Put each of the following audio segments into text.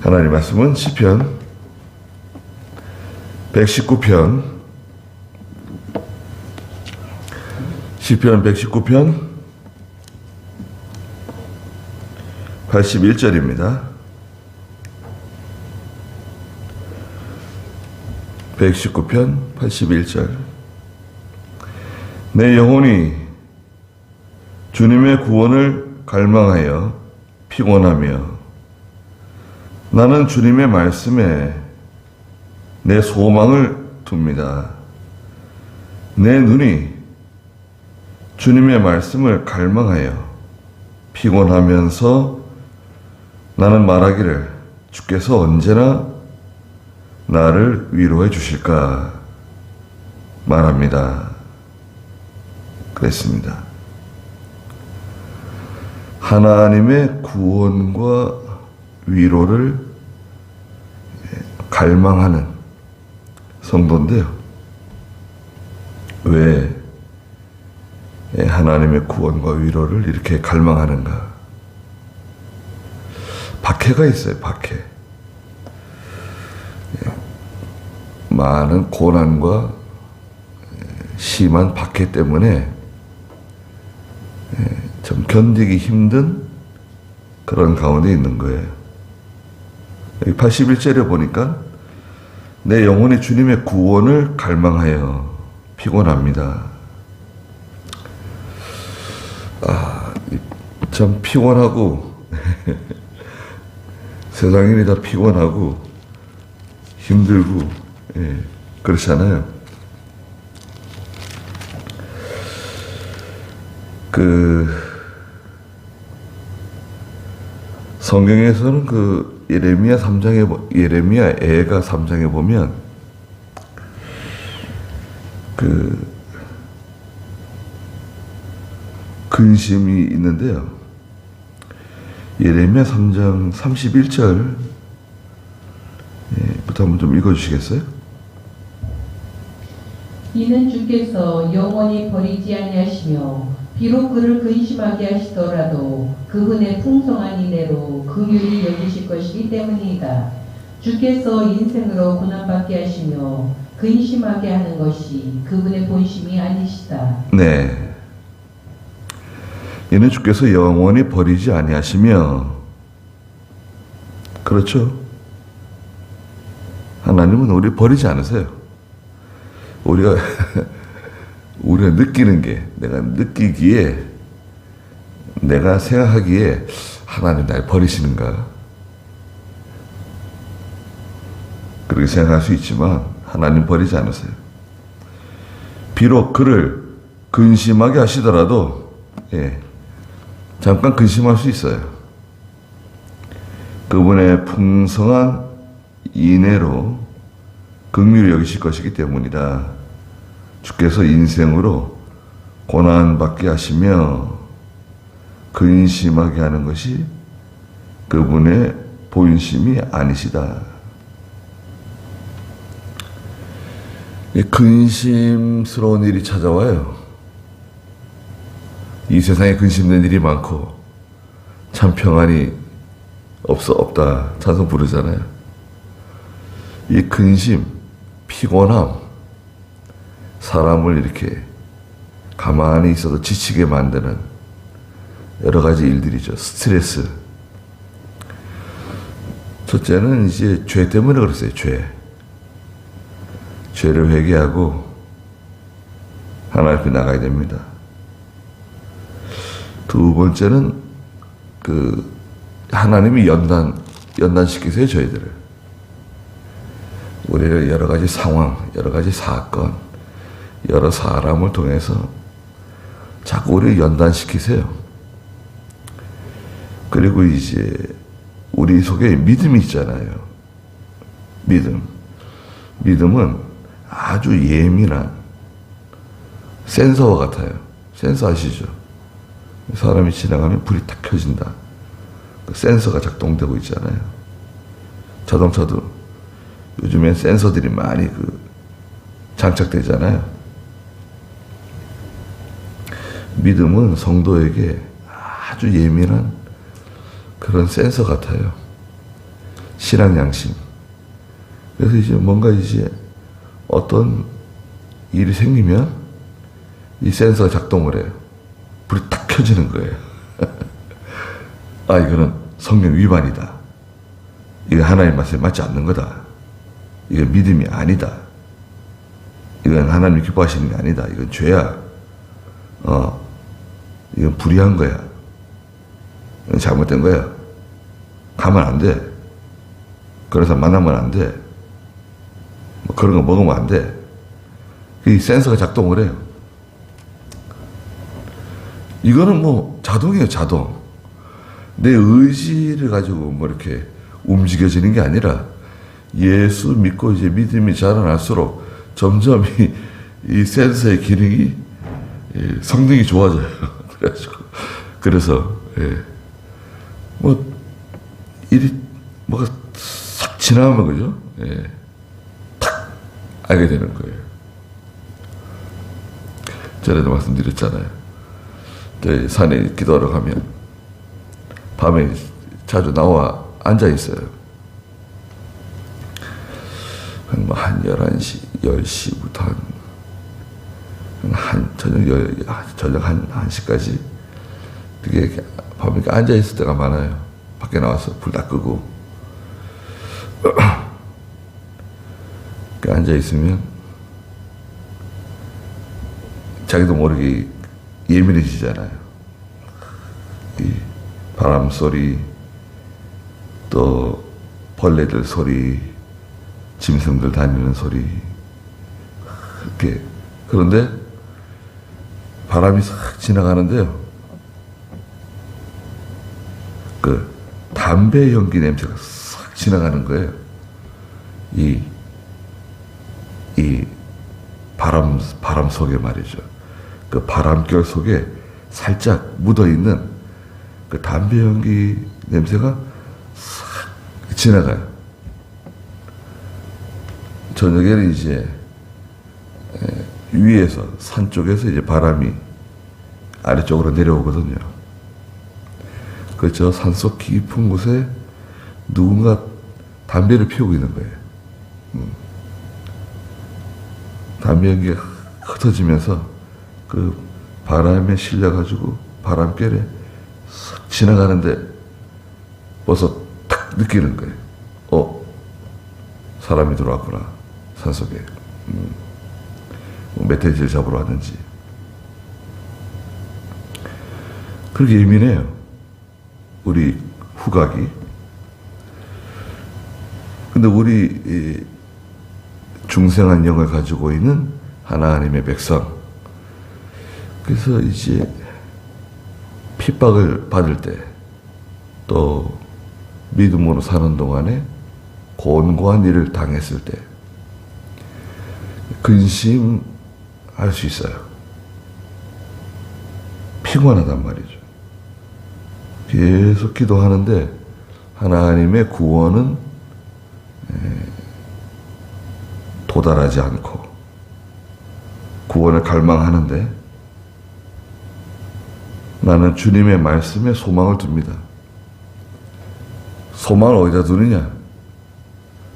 하나님 말씀은 시편 119편 81절입니다. 119편 81절. 내 영혼이 주님의 구원을 갈망하여 피곤하며 나는 주님의 말씀에 내 소망을 둡니다. 내 눈이 주님의 말씀을 갈망하여 피곤하면서 나는 말하기를 주께서 언제나 나를 위로해 주실까 말합니다. 그랬습니다. 하나님의 구원과 위로를 갈망하는 성도인데요. 왜 하나님의 구원과 위로를 이렇게 갈망하는가? 박해가 있어요. 박해. 많은 고난과 심한 박해 때문에 좀 견디기 힘든 그런 가운데 있는 거예요. 여기 81절에 보니까 내 영혼이 주님의 구원을 갈망하여 피곤합니다. 참 피곤하고 세상이 다 피곤하고 힘들고 그렇잖아요. 성경에서는 예레미야 애가 3장에 보면 근심이 있는데요. 예레미야 3장 31절 부터 한번 좀 읽어주시겠어요? 이는 주께서 영원히 버리지 아니하시며 비록 그를 근심하게 하시더라도 그분의 풍성한 인애로 긍휼히 여기실 것이기 때문이다. 주께서 인생으로 고난받게 하시며 근심하게 하는 것이 그분의 본심이 아니시다. 네. 이는 주께서 영원히 버리지 아니하시며, 그렇죠. 하나님은 우리 버리지 않으세요. 우리가 느끼는 게, 내가 느끼기에, 내가 생각하기에 하나님 날 버리시는가? 그렇게 생각할 수 있지만 하나님 버리지 않으세요. 비록 그를 근심하게 하시더라도 잠깐 근심할 수 있어요. 그분의 풍성한 인애로 긍휼히 여기실 것이기 때문이다. 주께서 인생으로 고난받게 하시며 근심하게 하는 것이 그분의 본심이 아니시다. 근심스러운 일이 찾아와요. 이 세상에 근심된 일이 많고 참 평안이 없다 찬송 부르잖아요. 이 근심, 피곤함, 사람을 이렇게 가만히 있어도 지치게 만드는 여러 가지 일들이죠. 스트레스. 첫째는 이제 죄 때문에 그랬어요. 죄를 회개하고 하나님 앞에 나가야 됩니다. 두 번째는 하나님이 연단시키세요. 저희들을. 우리를 여러 가지 상황, 여러 가지 사건, 여러 사람을 통해서 자꾸 우리를 연단시키세요. 그리고 이제 우리 속에 믿음이 있잖아요. 믿음은 아주 예민한 센서와 같아요. 센서 아시죠? 사람이 지나가면 불이 탁 켜진다. 그 센서가 작동되고 있잖아요. 자동차도 요즘엔 센서들이 많이 장착되잖아요. 믿음은 성도에게 아주 예민한 그런 센서 같아요. 신앙 양심. 그래서 이제 뭔가 이제 어떤 일이 생기면 이 센서가 작동을 해요. 불이 딱 켜지는 거예요. 아, 이거는 성경 위반이다. 이거 하나님 말씀에 맞지 않는 거다. 이건 믿음이 아니다. 이건 하나님이 기뻐하시는 게 아니다. 이건 죄야. 이건 불의한 거야. 이건 잘못된 거야. 가면 안 돼. 그래서 만나면 안 돼. 뭐 그런 거 먹으면 안 돼. 이 센서가 작동을 해요. 이거는 뭐 자동이에요, 자동. 내 의지를 가지고 뭐 이렇게 움직여지는 게 아니라 예수 믿고 이제 믿음이 자라날수록 점점 이 센서의 기능이 성능이 좋아져요. 그래서 뭐 일이 뭐가 싹 지나가면 그죠? 탁 알게 되는 거예요. 전에도 말씀드렸잖아요. 산에 기도하러 가면 밤에 자주 나와 앉아 있어요. 한 11시, 10시부터 저녁 1시까지 되게 밤에 앉아 있을 때가 많아요. 밖에 나와서 불 다 끄고. 앉아 있으면 자기도 모르게 예민해지잖아요. 이 바람 소리, 또 벌레들 소리, 짐승들 다니는 소리. 이렇게. 그런데 바람이 싹 지나가는데요. 그 담배 연기 냄새가 싹 지나가는 거예요. 이 바람 속에 말이죠. 그 바람결 속에 살짝 묻어있는 그 담배 연기 냄새가 싹 지나가요. 저녁에는 이제 위에서, 산 쪽에서 이제 바람이 아래쪽으로 내려오거든요. 그 산속 깊은 곳에 누군가 담배를 피우고 있는 거예요. 담배 연기가 흩어지면서 그 바람에 실려가지고 바람결에 싹 지나가는데 벌써 탁 느끼는 거예요. 사람이 들어왔구나, 산속에. 멧돼지를 잡으러 왔는지. 그렇게 예민해요, 우리 후각이. 근데 우리 중생한 영을 가지고 있는 하나님의 백성, 그래서 이제 핍박을 받을 때, 또 믿음으로 사는 동안에 곤고한 일을 당했을 때 근심할 수 있어요. 피곤하단 말이죠. 계속 기도하는데 하나님의 구원은 도달하지 않고, 구원을 갈망하는데 나는 주님의 말씀에 소망을 둡니다. 소망을 어디다 두느냐?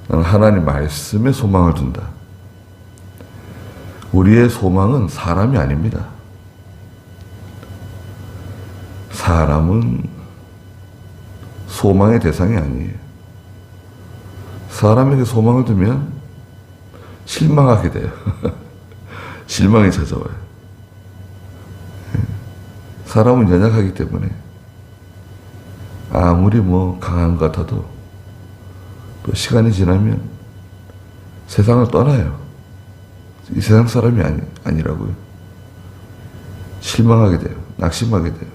나는 하나님 말씀에 소망을 둔다. 우리의 소망은 사람이 아닙니다. 사람은 소망의 대상이 아니에요. 사람에게 소망을 두면 실망하게 돼요. 실망이 찾아와요. 사람은 연약하기 때문에 아무리 뭐 강한 것 같아도 또 시간이 지나면 세상을 떠나요. 이 세상 사람이 아니라고요. 실망하게 돼요. 낙심하게 돼요.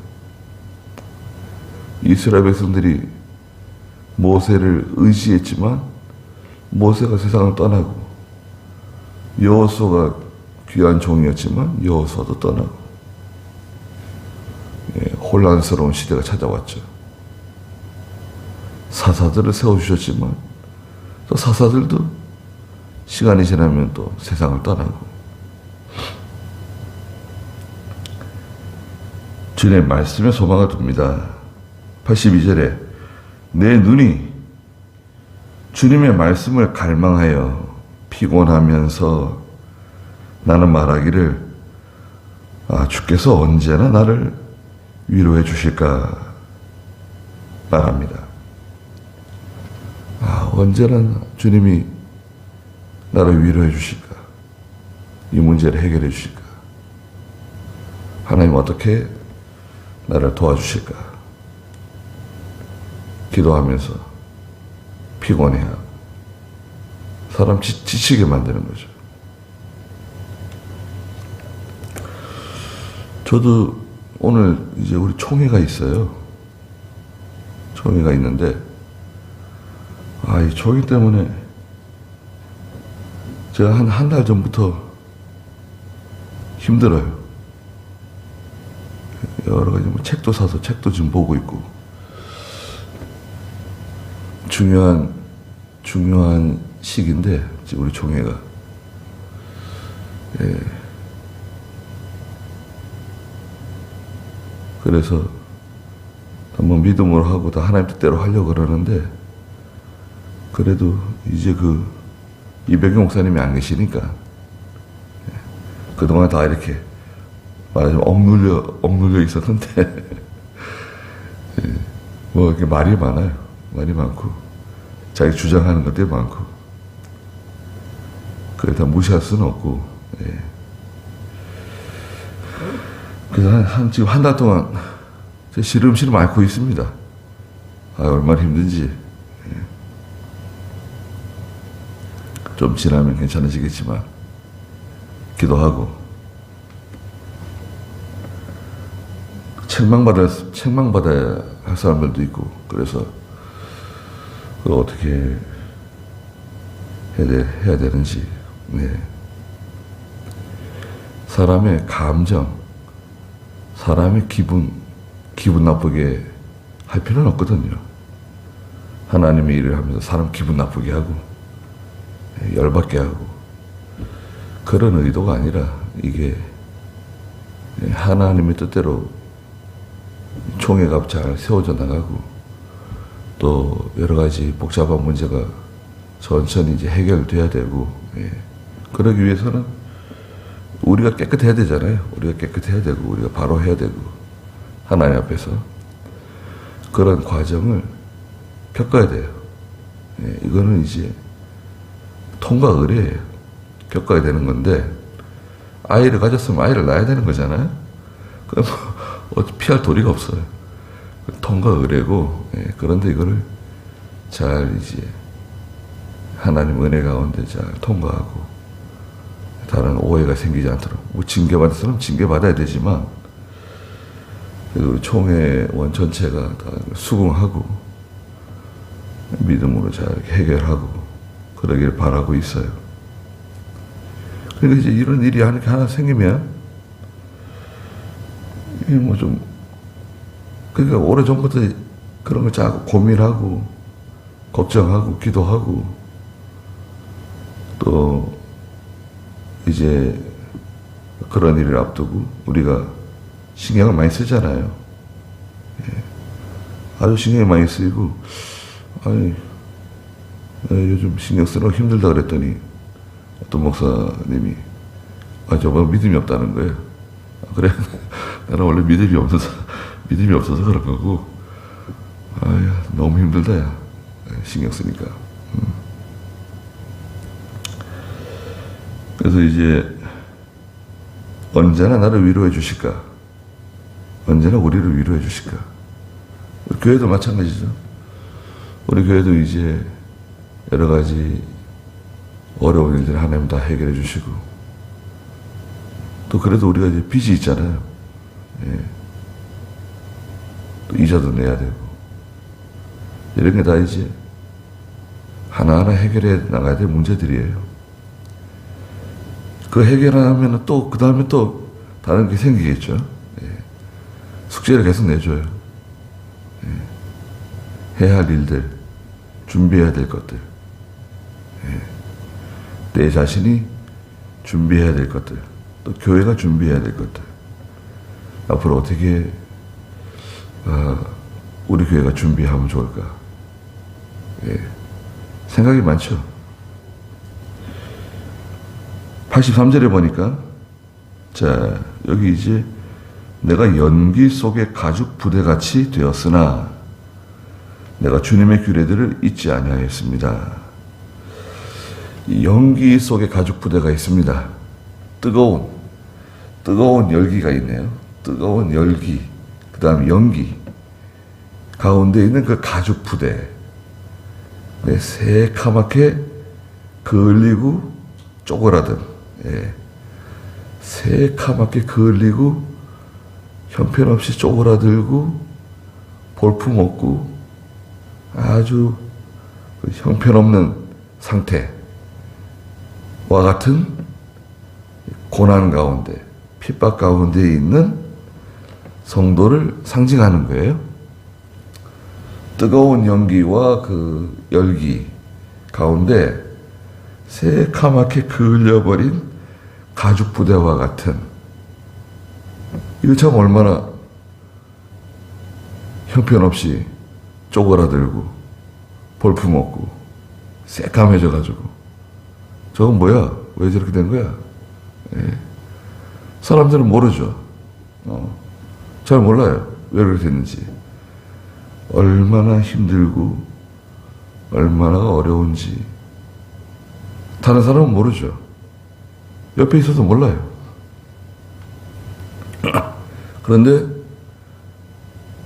이스라엘 백성들이 모세를 의지했지만 모세가 세상을 떠나고, 여호수아가 귀한 종이었지만 여호수아도 떠나고, 혼란스러운 시대가 찾아왔죠. 사사들을 세워주셨지만 또 사사들도 시간이 지나면 또 세상을 떠나고. 주님의 말씀에 소망을 둡니다. 82절에 내 눈이 주님의 말씀을 갈망하여 피곤하면서 나는 말하기를 주께서 언제나 나를 위로해 주실까 말합니다. 언제나 주님이 나를 위로해 주실까? 이 문제를 해결해 주실까? 하나님 어떻게 나를 도와주실까? 기도하면서 피곤해하고 사람 지치게 만드는 거죠. 저도 오늘 이제 우리 총회가 있어요. 총회가 있는데 이 총회 때문에 제가 한 달 전부터 힘들어요. 여러 가지 책도 사서 책도 지금 보고 있고 중요한 시기인데 지금 우리 총회가 그래서 한번 믿음으로 하고 다 하나님 뜻대로 하려고 그러는데 그래도 이제 이백영 목사님이 안 계시니까 그동안 다 이렇게 말하자면 억눌려 있었는데 이렇게 말이 많아요. 말이 많고 자기 주장하는 것들이 많고 그래 다 무시할 수는 없고 그래서 지금 한 달 동안 시름시름 앓고 있습니다. 얼마나 힘든지. 좀 지나면 괜찮아지겠지만 기도하고 책망받아야 할 사람들도 있고 그래서 그걸 어떻게 해야 되는지. 사람의 감정, 사람의 기분 나쁘게 할 필요는 없거든요. 하나님의 일을 하면서 사람 기분 나쁘게 하고 열받게 하고 그런 의도가 아니라 이게 하나님의 뜻대로 총회가 잘 세워져 나가고 또 여러 가지 복잡한 문제가 천천히 이제 해결돼야 되고 그러기 위해서는 우리가 깨끗해야 되잖아요. 우리가 깨끗해야 되고 우리가 바로 해야 되고 하나님 앞에서 그런 과정을 겪어야 돼요. 이거는 이제 통과 의례예요. 겪어야 되는 건데 아이를 가졌으면 아이를 낳아야 되는 거잖아요. 그럼 피할 도리가 없어요. 통과 의례고 그런데 이거를 잘 이제 하나님 은혜 가운데 잘 통과하고 다른 오해가 생기지 않도록 징계받을 사람 징계받아야 되지만 그래도 총회 원 전체가 다 수긍하고 믿음으로 잘 해결하고 그러길 바라고 있어요. 그러니까 이제 이런 일이 하나 생기면 이게 그러니까 오래전부터 그런 걸 자꾸 고민하고 걱정하고 기도하고 또 이제 그런 일을 앞두고 우리가 신경을 많이 쓰잖아요. 아주 신경이 많이 쓰이고 요즘 신경 쓰는 거 힘들다 그랬더니 어떤 목사님이 저보다 믿음이 없다는 거예요. 그래 나는 원래 믿음이 없어서 그런 거고 너무 힘들다 야 신경 쓰니까. 그래서 이제 언제나 나를 위로해 주실까? 언제나 우리를 위로해 주실까? 우리 교회도 마찬가지죠. 우리 교회도 이제 여러 가지 어려운 일들을 하나님 다 해결해 주시고 또 그래도 우리가 이제 빚이 있잖아요. 또 이자도 내야 되고 이런 게 다 이제 하나하나 해결해 나가야 될 문제들이에요. 그 해결하면 또 그 다음에 또 다른 게 생기겠죠. 숙제를 계속 내줘요. 해야 할 일들, 준비해야 될 것들, 내 자신이 준비해야 될 것들, 또 교회가 준비해야 될 것들, 앞으로 어떻게 우리 교회가 준비하면 좋을까 생각이 많죠. 83절에 보니까, 자, 여기 이제 내가 연기 속의 가죽 부대같이 되었으나 내가 주님의 규례들을 잊지 아니하였습니다. 이 연기 속의 가죽 부대가 있습니다. 뜨거운 열기가 있네요. 뜨거운 열기, 그 다음 연기 가운데 있는 그 가죽 부대, 네, 새카맣게 그을리고 쪼그라든, 예, 새카맣게 그을리고 형편없이 쪼그라들고 볼품없고 아주 그 형편없는 상태와 같은 고난 가운데, 핍박 가운데 있는 성도를 상징하는 거예요. 뜨거운 연기와 그 열기 가운데 새카맣게 그을려버린 가죽 부대와 같은, 이거 참 얼마나 형편없이 쪼그라들고 볼품없고 새까매져가지고 저건 뭐야? 왜 저렇게 된 거야? 예. 사람들은 모르죠. 잘 몰라요. 왜 그렇게 됐는지. 얼마나 힘들고 얼마나 어려운지 다른 사람은 모르죠. 옆에 있어도 몰라요. 그런데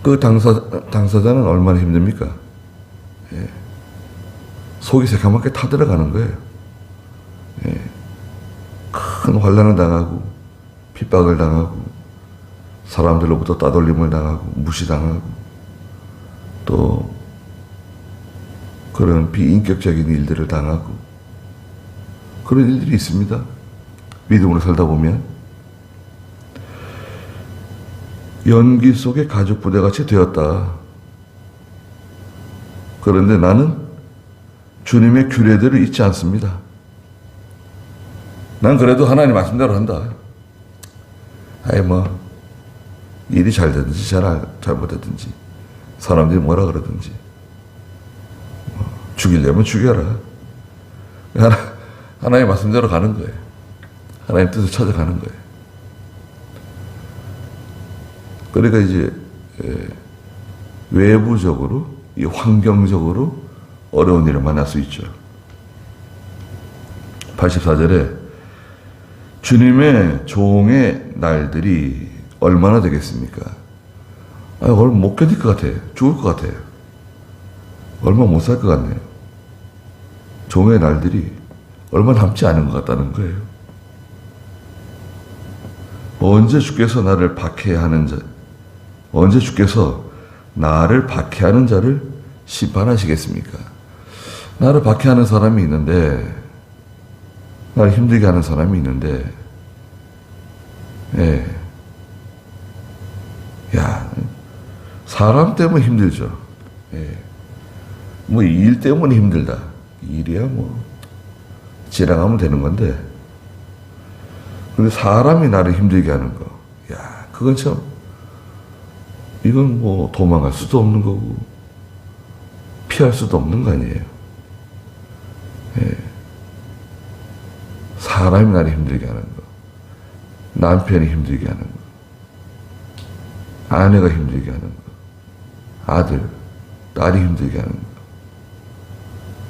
그 당사자는 얼마나 힘듭니까? 예. 속이 새카맣게 타들어가는 거예요. 예. 큰 환난을 당하고 핍박을 당하고 사람들로부터 따돌림을 당하고 무시당하고 또 그런 비인격적인 일들을 당하고 그런 일들이 있습니다. 믿음으로 살다 보면 연기 속의 가죽 부대같이 되었다. 그런데 나는 주님의 규례들을 잊지 않습니다. 난 그래도 하나님 말씀대로 한다. 일이 잘 되든지 잘못되든지 사람들이 뭐라 그러든지 죽이려면 죽여라. 하나님 말씀대로 가는 거예요. 하나님 뜻을 찾아가는 거예요. 그러니까 이제 외부적으로, 이 환경적으로 어려운 일을 만날 수 있죠. 84절에 주님의 종의 날들이 얼마나 되겠습니까? 얼마 못 견딜 것 같아요. 죽을 것 같아요. 얼마 못 살 것 같네요. 종의 날들이 얼마 남지 않은 것 같다는 거예요. 언제 주께서 나를 박해하는 자, 언제 주께서 나를 박해하는 자를 심판하시겠습니까? 나를 박해하는 사람이 있는데, 나를 힘들게 하는 사람이 있는데, 예. 사람 때문에 힘들죠. 예. 일 때문에 힘들다. 일이야 지나가면 되는 건데, 근데 사람이 나를 힘들게 하는 거, 그건 참, 이건 도망갈 수도 없는 거고, 피할 수도 없는 거 아니에요. 예. 사람이 나를 힘들게 하는 거, 남편이 힘들게 하는 거, 아내가 힘들게 하는 거, 아들, 딸이 힘들게 하는 거,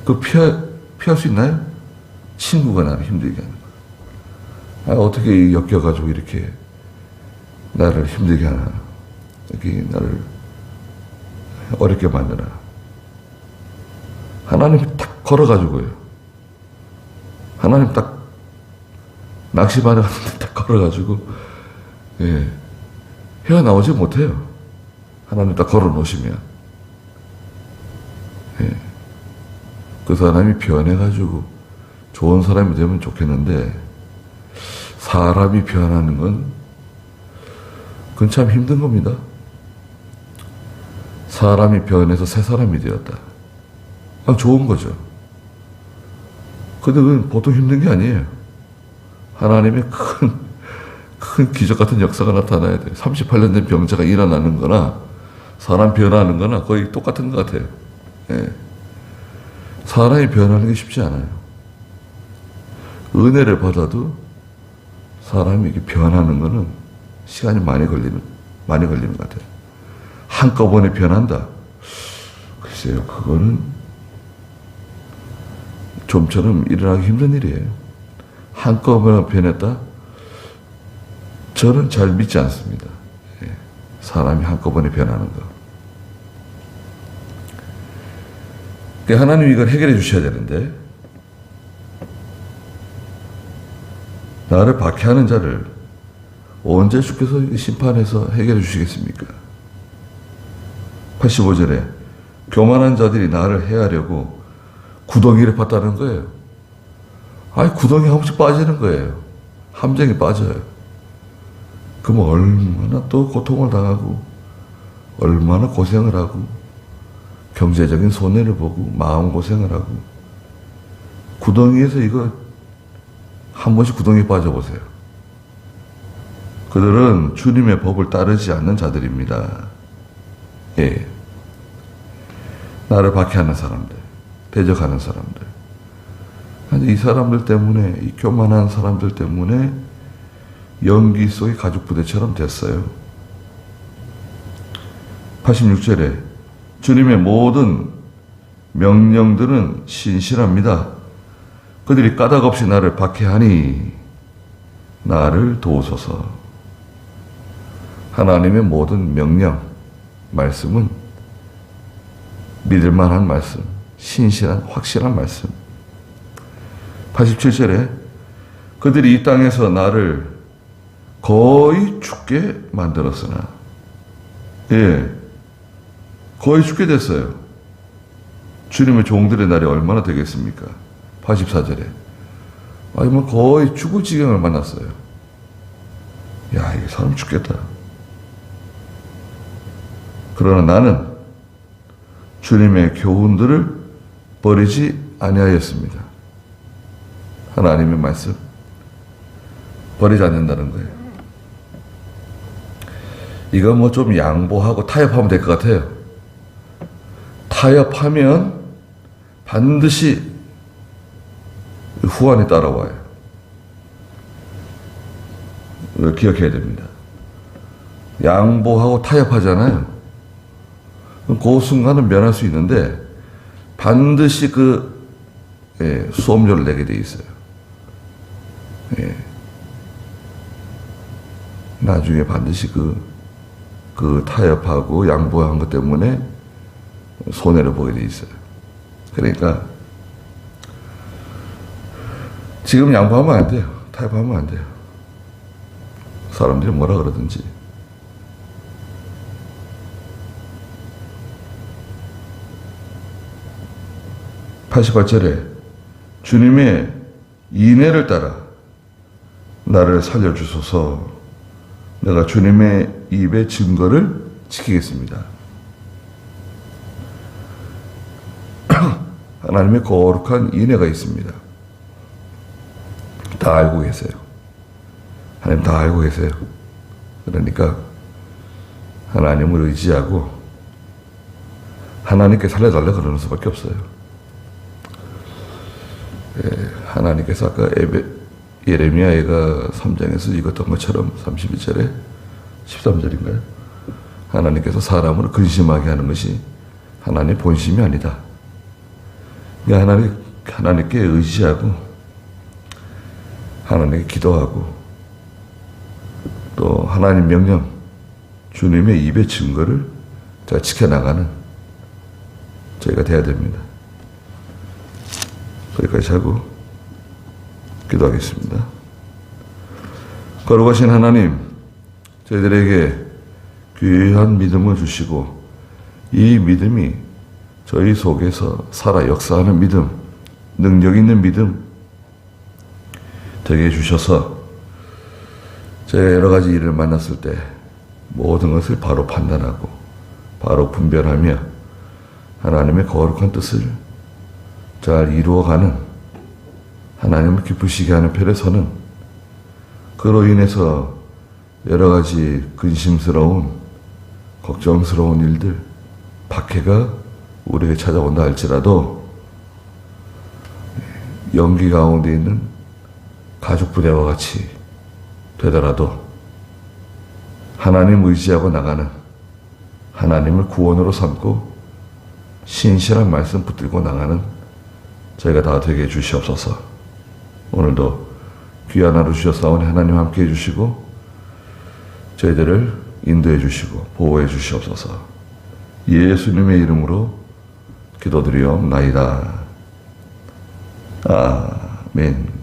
그거 피할 수 있나요? 친구가 나를 힘들게 하는 거. 어떻게 엮여가지고 이렇게 나를 힘들게 하나. 이렇게 나를 어렵게 만드나. 하나님이 딱 걸어가지고요. 하나님 딱 낚시바늘 같은 데 딱 걸어가지고, 예. 헤어나오지 못해요. 하나님 딱 걸어 놓으시면. 예. 그 사람이 변해가지고 좋은 사람이 되면 좋겠는데, 사람이 변하는 건, 그건 참 힘든 겁니다. 사람이 변해서 새 사람이 되었다. 좋은 거죠. 근데 그건 보통 힘든 게 아니에요. 하나님의 큰 기적 같은 역사가 나타나야 돼요. 38년 된 병자가 일어나는 거나, 사람 변하는 거나 거의 똑같은 것 같아요. 예. 사람이 변하는 게 쉽지 않아요. 은혜를 받아도 사람이 이렇게 변하는 거는 시간이 많이 걸리는 것 같아요. 한꺼번에 변한다. 글쎄요, 그거는 좀처럼 일어나기 힘든 일이에요. 한꺼번에 변했다? 저는 잘 믿지 않습니다. 예, 사람이 한꺼번에 변하는 거. 그러니까 하나님이 이걸 해결해 주셔야 되는데, 나를 박해하는 자를 언제 주께서 심판해서 해결해 주시겠습니까? 85절에 교만한 자들이 나를 해하려고 구덩이를 팠다는 거예요. 아니, 구덩이 한 번씩 빠지는 거예요. 함정에 빠져요. 그럼 얼마나 또 고통을 당하고 얼마나 고생을 하고 경제적인 손해를 보고 마음고생을 하고, 구덩이에서 이거 한 번씩 구덩이에 빠져보세요. 그들은 주님의 법을 따르지 않는 자들입니다. 예. 나를 박해하는 사람들, 대적하는 사람들. 이 사람들 때문에, 이 교만한 사람들 때문에 연기 속의 가죽 부대처럼 됐어요. 86절에 주님의 모든 명령들은 신실합니다. 그들이 까닭 없이 나를 박해하니 나를 도우소서. 하나님의 모든 명령, 말씀은 믿을만한 말씀, 신실한, 확실한 말씀. 87절에 그들이 이 땅에서 나를 거의 죽게 만들었으나, 예, 거의 죽게 됐어요. 주님의 종들의 날이 얼마나 되겠습니까? 84절에 아니 뭐 거의 죽을 지경을 만났어요. 야, 이게 사람 죽겠다. 그러나 나는 주님의 교훈들을 버리지 아니하였습니다. 하나님의 말씀 버리지 않는다는 거예요. 이거 뭐 좀 양보하고 타협하면 될 것 같아요. 타협하면 반드시 후환이 따라와요. 이걸 기억해야 됩니다. 양보하고 타협하잖아요. 그 순간은 면할 수 있는데 반드시 수업료를 내게 돼 있어요. 예. 나중에 반드시 그 타협하고 양보한 것 때문에 손해를 보게 돼 있어요. 그러니까 지금 양보하면 안 돼요. 타협하면 안 돼요. 사람들이 뭐라 그러든지. (88절에) 주님의 인애를 따라 나를 살려주소서. 내가 주님의 입의 증거를 지키겠습니다. 하나님의 거룩한 인애가 있습니다. 다 알고 계세요. 하나님 다 알고 계세요. 그러니까 하나님을 의지하고 하나님께 살려달라 그러는 수밖에 없어요. 하나님께서 아까 예레미야가 3장에서 읽었던 것처럼 32절에 13절인가요? 하나님께서 사람을 근심하게 하는 것이 하나님의 본심이 아니다. 그러니까 하나님께 의지하고 하나님께 기도하고 또 하나님 명령, 주님의 입의 증거를 지켜나가는 저희가 돼야 됩니다. 거기까지 하고 기도하겠습니다. 거룩하신 하나님, 저희들에게 귀한 믿음을 주시고 이 믿음이 저희 속에서 살아 역사하는 믿음, 능력 있는 믿음 되게 해주셔서 제가 여러 가지 일을 만났을 때 모든 것을 바로 판단하고 바로 분별하며 하나님의 거룩한 뜻을 잘 이루어가는, 하나님을 기쁘시게 하는 편에 서는, 그로 인해서 여러 가지 근심스러운 걱정스러운 일들, 박해가 우리에게 찾아온다 할지라도 연기 가운데 있는 가족 부대와 같이 되더라도 하나님 의지하고 나가는, 하나님을 구원으로 삼고 신실한 말씀 붙들고 나가는 저희가 다 되게 해주시옵소서. 오늘도 귀한 하루 주셨사오니 하나님 함께 해주시고 저희들을 인도해 주시고 보호해 주시옵소서. 예수님의 이름으로 기도드리옵나이다. 아멘.